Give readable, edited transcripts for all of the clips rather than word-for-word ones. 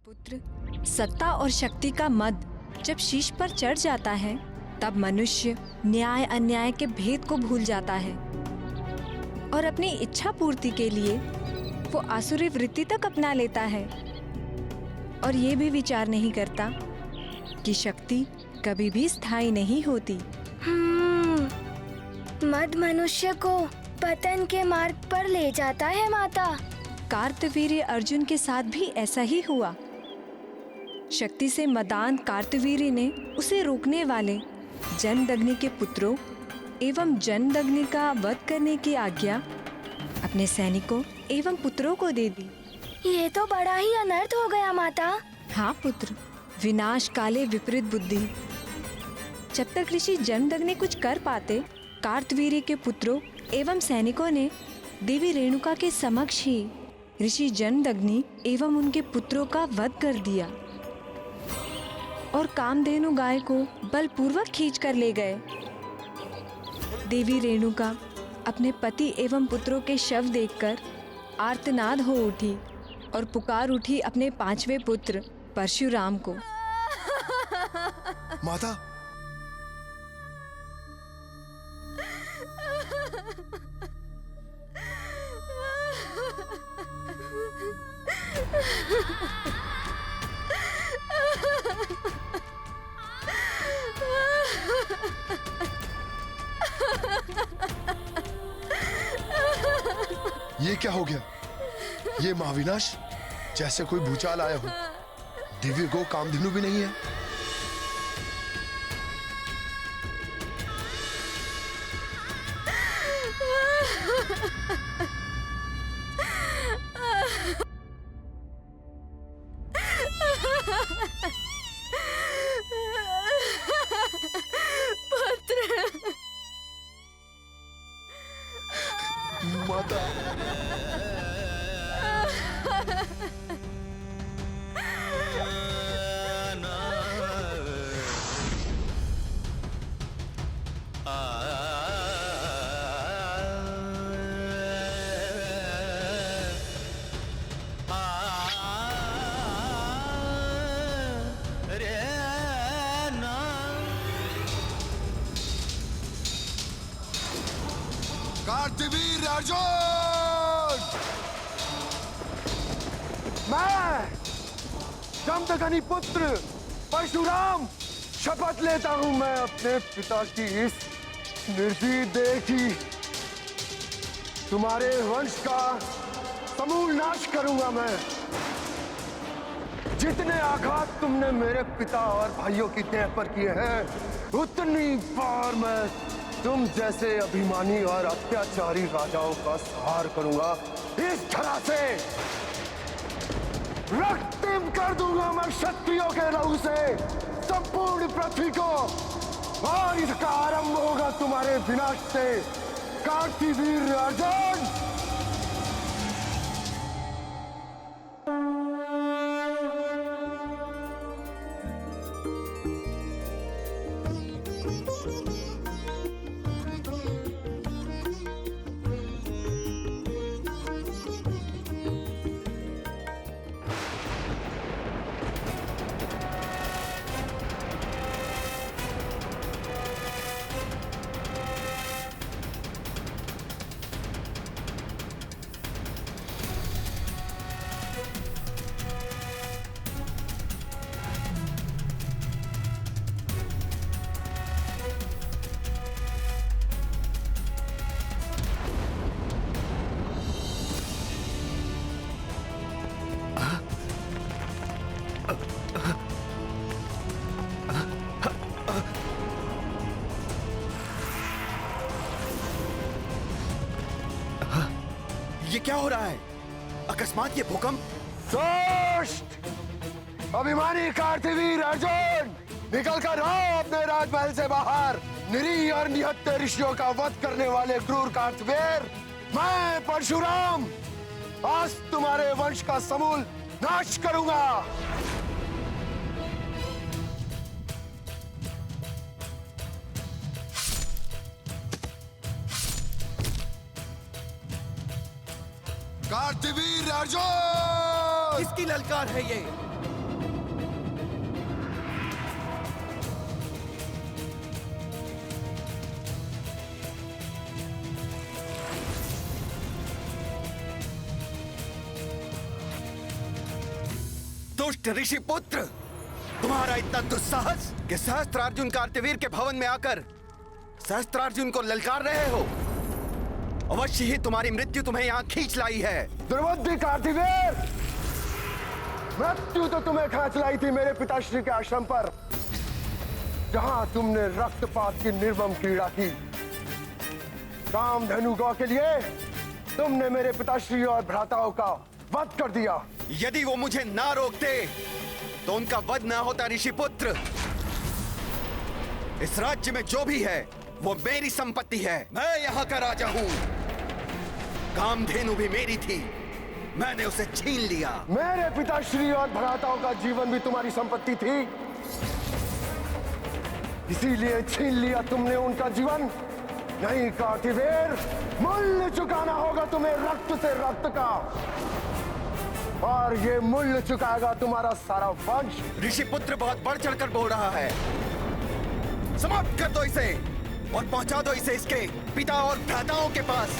पुत्र, सत्ता और शक्ति का मद जब शीश पर चढ़ जाता है तब मनुष्य न्याय अन्याय के भेद को भूल जाता है और अपनी इच्छा पूर्ति के लिए वो आसुरी वृत्ति तक अपना लेता है और ये भी विचार नहीं करता कि शक्ति कभी भी स्थायी नहीं होती। मद मनुष्य को पतन के मार्ग पर ले जाता है माता। कार्तवीर्य अर्जुन के साथ भी ऐसा ही हुआ। शक्ति से मदान कार्तवीर्य ने उसे रोकने वाले जमदग्नि के पुत्रों एवं जमदग्नि का वध करने की आज्ञा अपने सैनिकों एवं पुत्रों को दे दी। ये तो बड़ा ही अनर्थ हो गया माता। हाँ पुत्र, विनाश काले विपरीत बुद्धि। जब तक ऋषि जमदग्नि कुछ कर पाते, कार्तवीर्य के पुत्रों एवं सैनिकों ने देवी रेणुका के समक्ष ही ऋषि जमदग्नि एवं उनके पुत्रों का वध कर दिया और कामधेनु गाय को बलपूर्वक खींच कर ले गए। देवी रेणुका अपने पति एवं पुत्रों के शव देखकर आर्तनाद हो उठी और पुकार उठी अपने पांचवें पुत्र परशुराम को। माता, ये क्या हो गया? ये महाविनाश जैसे कोई भूचाल आया हो। दिव्य गो कामधेनु भी नहीं है। माता, कार्तवीर्य अर्जुन, मैं जमदग्नि पुत्र परशुराम शपथ लेता हूं, मैं अपने पिता की इस निर्जीव देह की तुम्हारे वंश का समूल नाश करूंगा। मैं जितने आघात तुमने मेरे पिता और भाइयों की देह पर किए हैं उतनी बार मैं तुम जैसे अभिमानी और अत्याचारी राजाओं का संहार करूंगा। इस तरह से रक्तिम कर दूंगा मैं क्षत्रियों के लहू से संपूर्ण पृथ्वी को, और इसका आरंभ होगा तुम्हारे विनाश से कार्तवीर्य अर्जुन। ये क्या हो रहा है? अकस्मात ये भूकंप। दुष्ट अभिमानी कार्तवीर्य अर्जुन, निकल कर आओ अपने राजमहल से बाहर। निरीह और निहत्थे ऋषियों का वध करने वाले क्रूर कार्तवीर्य, मैं परशुराम आज तुम्हारे वंश का समूल नाश करूंगा। कार्तवीर्य अर्जुन! किसकी ललकार है ये? दुष्ट ऋषि पुत्र, तुम्हारा इतना दुस्साहस कि सहस्त्रार्जुन कार्तवीर के भवन में आकर सहस्त्रार्जुन को ललकार रहे हो। अवश्य ही तुम्हारी मृत्यु तुम्हें यहाँ खींच लाई है। दुर्बुद्धि कार्तिवीर, मृत्यु तो तुम्हें खींच लाई थी मेरे पिताश्री के आश्रम पर, जहां तुमने रक्तपात की निर्मम क्रीड़ा की। कामधेनु गौ के लिए तुमने मेरे पिताश्री और भ्राताओं का वध कर दिया। यदि वो मुझे ना रोकते तो उनका वध ना होता ऋषिपुत्र। इस राज्य में जो भी है वो मेरी संपत्ति है। मैं यहाँ का राजा हूँ। कामधेनु भी मेरी थी, मैंने उसे छीन लिया। मेरे पिताश्री और भ्राताओं का जीवन भी तुम्हारी संपत्ति थी, इसीलिए छीन लिया तुमने उनका जीवन। नहीं कार्तिवीर, मूल्य चुकाना होगा तुम्हें रक्त से रक्त का, और ये मूल्य चुकाएगा तुम्हारा सारा वंश। ऋषिपुत्र बहुत बढ़ चढ़कर बोल रहा है। समाप्त कर दो इसे और पहुंचा दो इसे इसके पिता और भ्राताओं के पास।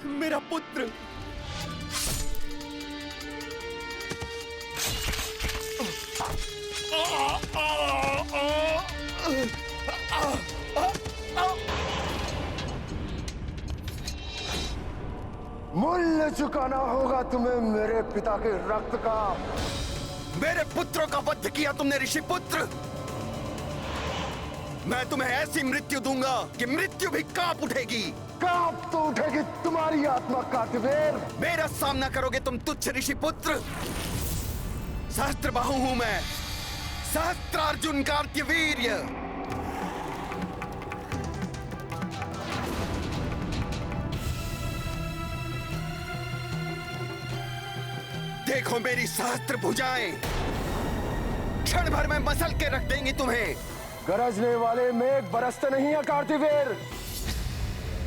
मेरा पुत्र मूल्य चुकाना होगा तुम्हें मेरे पिता के रक्त का। मेरे पुत्रों का वध किया तुमने ऋषिपुत्र। मैं तुम्हें ऐसी मृत्यु दूंगा कि मृत्यु भी कांप उठेगी। कांप तो उठेगी तुम्हारी आत्मा कार्तिवीर। मेरा सामना करोगे तुम तुच्छ ऋषिपुत्र। सहस्त्रबाहु हूं मैं, सहस्त्रार्जुन कार्तवीर्य। देखो मेरी सहस्त्र भुजाएं, क्षण भर में मसल के रख देंगी तुम्हें। गरजने वाले मेघ बरसते नहीं है कार्तिवीर।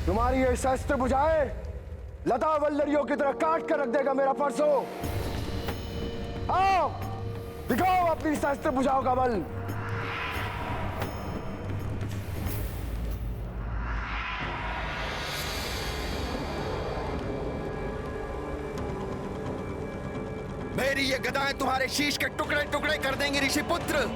तुम्हारी ये सहस्त्र भुजाएं लता वल्लरियों की तरह काट कर रख देगा मेरा परसों। आओ दिखाओ अपनी सहस्त्र भुजाओं का बल। मेरी ये गदाएं तुम्हारे शीश के टुकड़े टुकड़े कर देंगी ऋषिपुत्र।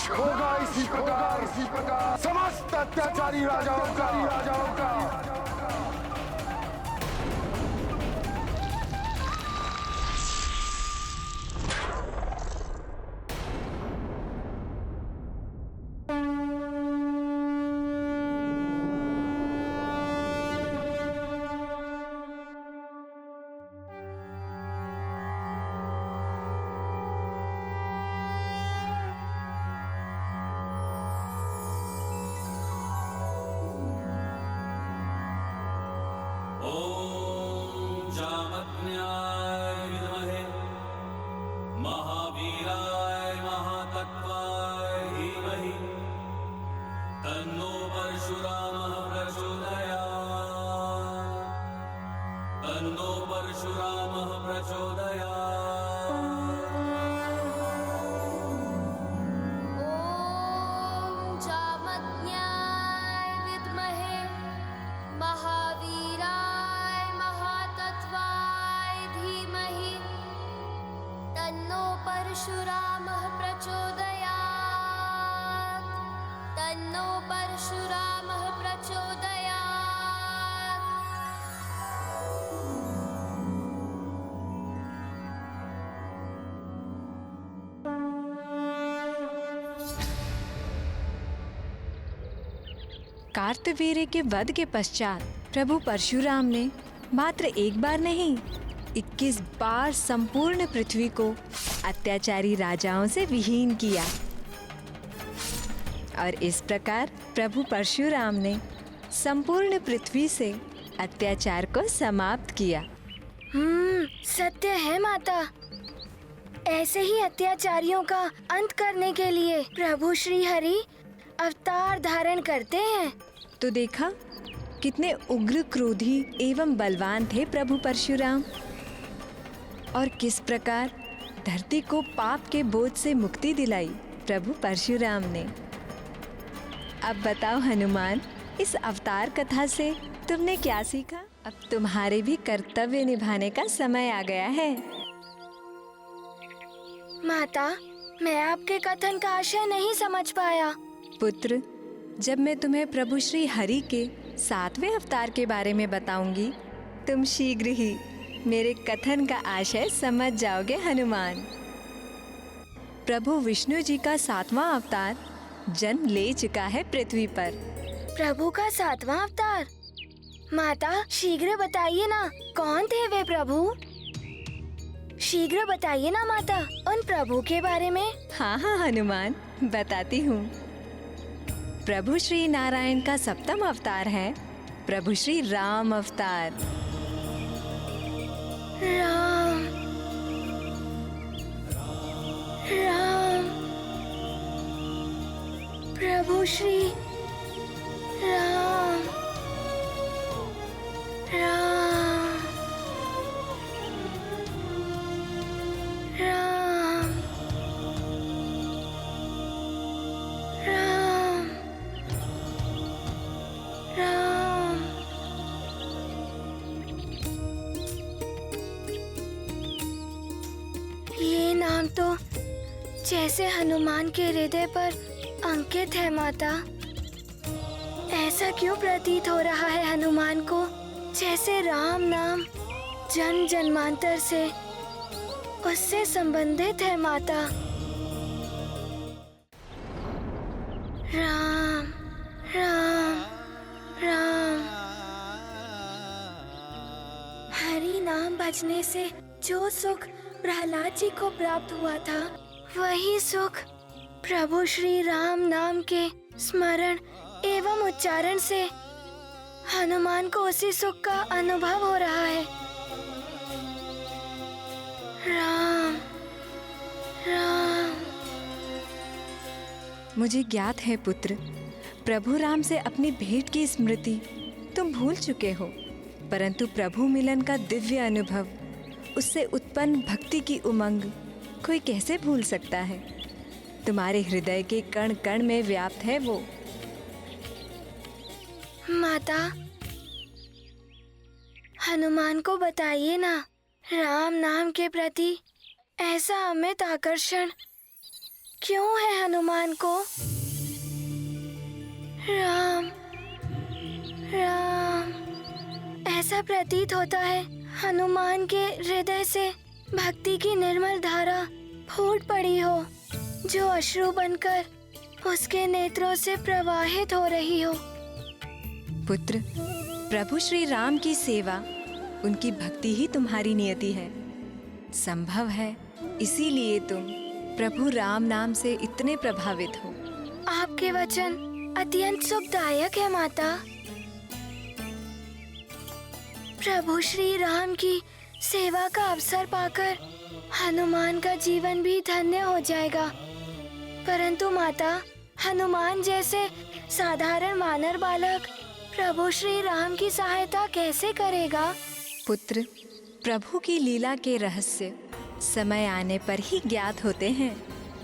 होगा इसी प्रकार समस्त अत्याचारी राजाओं का। परशुरामः प्रचोदयात् तन्नो परशुरामः प्रचोदयात्। कार्तवीर्य के वध के पश्चात प्रभु परशुराम ने मात्र एक बार नहीं 21 बार संपूर्ण पृथ्वी को अत्याचारी राजाओं से विहीन किया और इस प्रकार प्रभु परशुराम ने संपूर्ण पृथ्वी से अत्याचार को समाप्त किया। सत्य है माता। ऐसे ही अत्याचारियों का अंत करने के लिए प्रभु श्री हरि अवतार धारण करते हैं। तो देखा कितने उग्र क्रोधी एवं बलवान थे प्रभु परशुराम और किस प्रकार धरती को पाप के बोझ से मुक्ति दिलाई प्रभु परशुराम ने। अब बताओ हनुमान, इस अवतार कथा से तुमने क्या सीखा? अब तुम्हारे भी कर्तव्य निभाने का समय आ गया है। माता, मैं आपके कथन का आशय नहीं समझ पाया। पुत्र, जब मैं तुम्हें प्रभु श्री हरि के 7वें अवतार के बारे में बताऊंगी, तुम शीघ्र ही मेरे कथन का आशय समझ जाओगे हनुमान। प्रभु विष्णु जी का 7वां अवतार जन्म ले चुका है पृथ्वी पर। प्रभु का 7वां अवतार? माता, शीघ्र बताइए ना, कौन थे वे प्रभु? शीघ्र बताइए ना माता, उन प्रभु के बारे में। हाँ हाँ हनुमान, बताती हूँ। प्रभु श्री नारायण का 7वां अवतार है प्रभु श्री राम अवतार। राम राम प्रभु श्री राम राम राम राम राम। ये नाम तो जैसे हनुमान के हृदय पर अंकित है माता। ऐसा क्यों प्रतीत हो रहा है हनुमान को जैसे राम नाम जन्म जन्मांतर से उससे संबंधित है माता। राम राम राम। हरि नाम बजने से जो सुख प्रहलाद जी को प्राप्त हुआ था, वही सुख प्रभु श्री राम नाम के स्मरण एवं उच्चारण से हनुमान को उसी सुख का अनुभव हो रहा है। राम राम। मुझे ज्ञात है पुत्र, प्रभु राम से अपनी भेंट की स्मृति तुम भूल चुके हो, परंतु प्रभु मिलन का दिव्य अनुभव, उससे उत्पन्न भक्ति की उमंग कोई कैसे भूल सकता है? तुम्हारे हृदय के कण कण में व्याप्त है वो। माता, हनुमान को बताइए ना, राम नाम के प्रति ऐसा अमित आकर्षण क्यों है हनुमान को? राम राम। ऐसा प्रतीत होता है हनुमान के हृदय से भक्ति की निर्मल धारा फूट पड़ी हो, जो अश्रु बनकर उसके नेत्रों से प्रवाहित हो रही हो। पुत्र, प्रभु श्री राम की सेवा, उनकी भक्ति ही तुम्हारी नियति है। संभव है इसीलिए तुम प्रभु राम नाम से इतने प्रभावित हो। आपके वचन अत्यंत सुखदायक है माता। प्रभु श्री राम की सेवा का अवसर पाकर हनुमान का जीवन भी धन्य हो जाएगा। परंतु माता, हनुमान जैसे साधारण वानर बालक प्रभु श्री राम की सहायता कैसे करेगा? पुत्र, प्रभु की लीला के रहस्य समय आने पर ही ज्ञात होते हैं।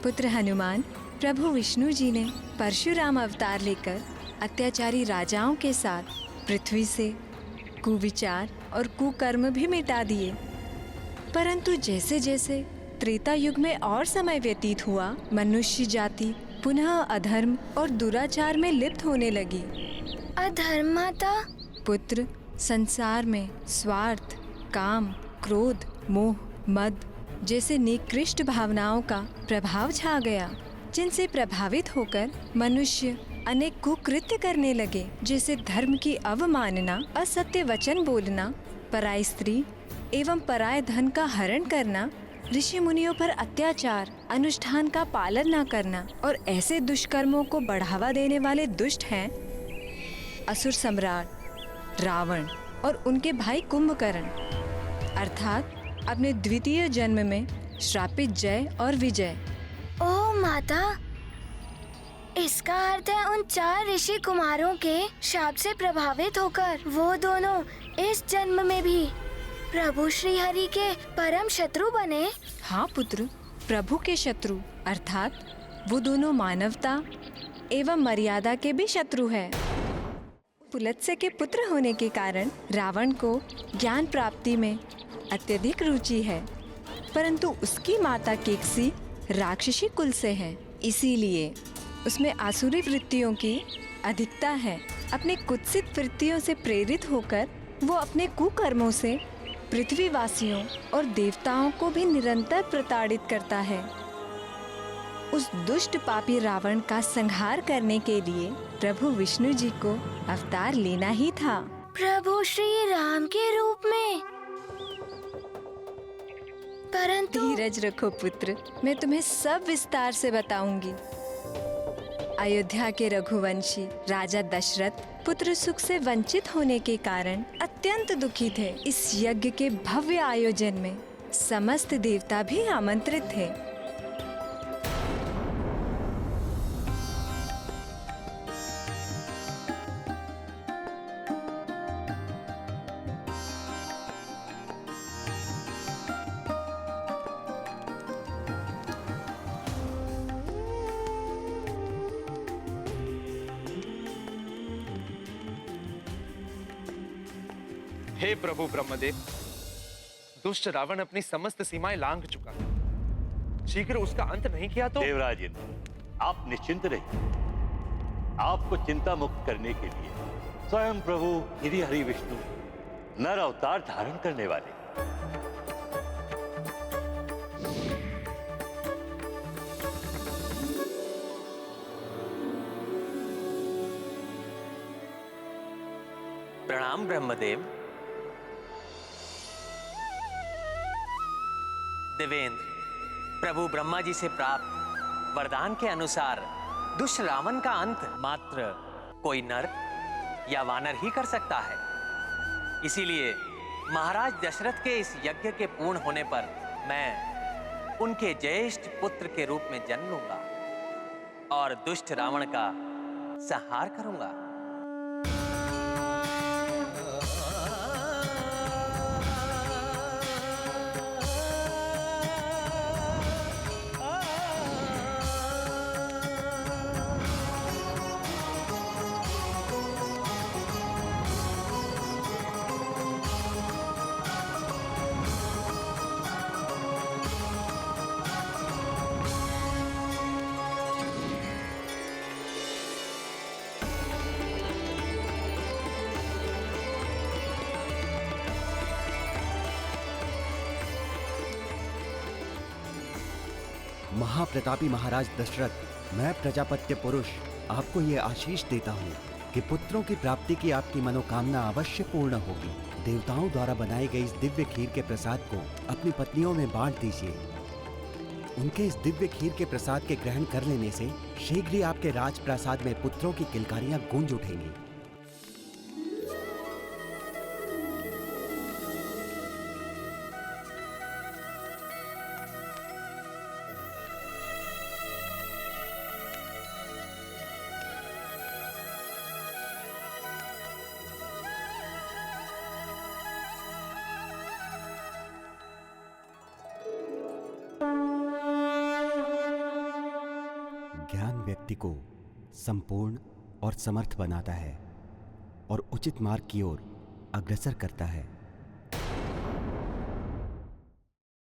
पुत्र हनुमान, प्रभु विष्णु जी ने परशुराम अवतार लेकर अत्याचारी राजाओं के साथ पृथ्वी से कुविचार और कुकर्म भी मिटा दिए। परंतु जैसे जैसे त्रेता युग में और समय व्यतीत हुआ, मनुष्य जाति पुनः अधर्म और दुराचार में लिप्त होने लगी। अधर्म माता? पुत्र, संसार में स्वार्थ, काम, क्रोध, मोह, मद जैसे निकृष्ट भावनाओं का प्रभाव छा गया, जिनसे प्रभावित होकर मनुष्य अनेक कुकृत्य करने लगे, जैसे धर्म की अवमानना, असत्य वचन बोलना, पराई स्त्री एवं पराय धन का हरण करना, ऋषि मुनियों पर अत्याचार, अनुष्ठान का पालन न करना। और ऐसे दुष्कर्मों को बढ़ावा देने वाले दुष्ट हैं असुर सम्राट रावण और उनके भाई कुंभकर्ण, अर्थात अपने द्वितीय जन्म में श्रापित जय और विजय। ओह माता, इसका अर्थ है उन 4 ऋषि कुमारों के शाप से प्रभावित होकर वो दोनों इस जन्म में भी प्रभु श्री हरि के परम शत्रु बने। हाँ पुत्र, प्रभु के शत्रु, अर्थात वो दोनों मानवता एवं मर्यादा के भी शत्रु है। पुलत्स्य के पुत्र होने के कारण रावण को ज्ञान प्राप्ति में अत्यधिक रुचि है, परंतु उसकी माता केकसी राक्षसी कुल से है, इसीलिए उसमें आसुरी वृत्तियों की अधिकता है। अपने कुत्सित वृत्तियों से प्रेरित होकर वो अपने कुकर्मों से पृथ्वीवासियों और देवताओं को भी निरंतर प्रताड़ित करता है। उस दुष्ट पापी रावण का संहार करने के लिए प्रभु विष्णु जी को अवतार लेना ही था। प्रभु श्री राम के रूप में? परंतु धीरज रखो पुत्र, मैं तुम्हें सब विस्तार से बताऊंगी। अयोध्या के रघुवंशी राजा दशरथ पुत्र सुख से वंचित होने के कारण अत्यंत दुखी थे। इस यज्ञ के भव्य आयोजन में समस्त देवता भी आमंत्रित थे। हे प्रभु ब्रह्मदेव, दुष्ट रावण अपनी समस्त सीमाएं लांघ चुका है। शीघ्र उसका अंत नहीं किया तो। देवराज इंद्र, आप निश्चिंत रहिए। आपको चिंता मुक्त करने के लिए स्वयं प्रभु श्री हरि विष्णु नर अवतार धारण करने वाले। प्रणाम ब्रह्मदेव। देवेंद्र, प्रभु ब्रह्मा जी से प्राप्त वरदान के अनुसार दुष्ट रावण का अंत मात्र कोई नर या वानर ही कर सकता है। इसीलिए महाराज दशरथ के इस यज्ञ के पूर्ण होने पर मैं उनके ज्येष्ठ पुत्र के रूप में जन्म लूंगा और दुष्ट रावण का संहार करूंगा। महाप्रतापी महाराज दशरथ, मैं प्रजापत्य पुरुष आपको ये आशीष देता हूँ कि पुत्रों की प्राप्ति की आपकी मनोकामना अवश्य पूर्ण होगी। देवताओं द्वारा बनाई गई इस दिव्य खीर के प्रसाद को अपनी पत्नियों में बांट दीजिए। उनके इस दिव्य खीर के प्रसाद के ग्रहण कर लेने से शीघ्र ही आपके राजप्रासाद में पुत्रों की किलकारियां गूंज उठेंगी। ज्ञान व्यक्ति को संपूर्ण और समर्थ बनाता है और उचित मार्ग की ओर अग्रसर करता है।